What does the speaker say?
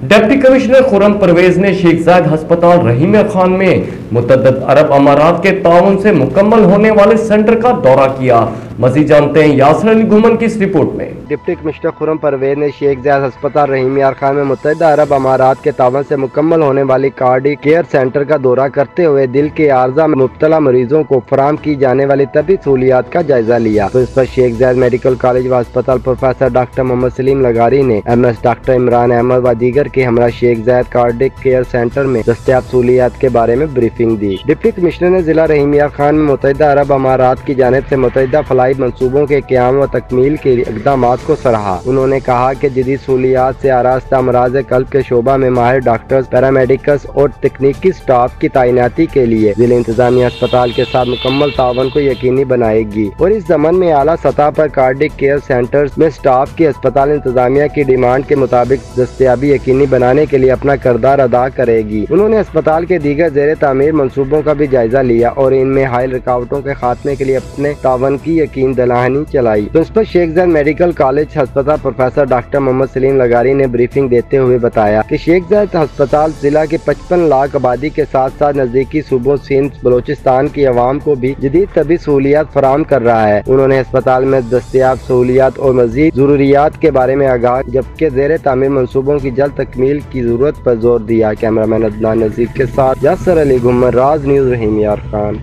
Deputy commissioner Khurram Parvez ने शेख जायद हस्पताल रहीम यार खान में मुतअद्दिद अरब अमारात के ताउन से मुकम्मल होने वाले सेंटर का दौरा किया। मज़ीद जानते हैं यासिर अली घुमन की इस रिपोर्ट में। डिप्टी कमिश्नर खुर्रम परवेज ने शेख जायद हस्पताल रहीम यार खान में मुतअद्दिद अरब अमारात के ताउन से मुकम्मल होने वाली कार्डियक केयर सेंटर का दौरा करते हुए दिल के आर्जा में मुब्तला मरीजों को फराहम की जाने वाली तबी सहूलियात का जायजा लिया। प्रिंसिपल शेख जायद मेडिकल कॉलेज व अस्पताल प्रोफेसर डॉक्टर मोहम्मद सलीम लगारी ने MS डॉक्टर इमरान अहमद व दीगर के हमरा शेख जायद कार्डियक केयर सेंटर में दस्तयाब सहूलियात के बारे में ब्रीफिंग दी। डिप्टी कमिश्नर ने जिला रहीम यार खान में मुतअद्दिद अरब अमारात की जानिब से मुतअद्दिदा फलाई मंसूबों के क़याम व तकमील के इक़दाम को सराहा। उन्होंने कहा कि जदीद सहूलियात से आरास्ता अमराज़ क़ल्ब के शोबा में माहिर डॉक्टर्स, पैरामेडिकल्स और तकनीकी स्टाफ की तैनाती के लिए जिला इंतजामिया अस्पताल के साथ मुकम्मल तावन को यकीनी बनाएगी और इस ज़मन में आला सतह पर कार्डियक केयर सेंटर्स में स्टाफ की अस्पताल इंतजामिया की डिमांड के मुताबिक दस्तयाबी यकीनी बनाने के लिए अपना किरदार अदा करेगी। उन्होंने अस्पताल के दीगर ज़ेर तामीर मंसूबों का भी जायजा लिया और इनमें हायल रुकावटों के खात्मे के लिए अपने तावन की यकीन दहानी चलाई। प्रिंसिपल शेख जायद मेडिकल कॉलेज अस्पताल प्रोफेसर डॉक्टर मोहम्मद सलीम लगारी ने ब्रीफिंग देते हुए बताया कि शेख जायद अस्पताल जिला के 55 लाख आबादी के साथ साथ नजदीकी सूबों सिंध बलोचिस्तान की आवाम को भी जदीद तबी सहूलियात फराहम कर रहा है। उन्होंने अस्पताल में दस्तयाब सहूलियात और मजीद जरूरियात के बारे में आगाह जबकि ज़ेर तामीर मंसूबों की जल्द तकमील की जरूरत पर जोर दिया। कैमरामैन अदनान नजीर के साथ यासिर अली घुमन, राज न्यूज़, रहीम यार खान।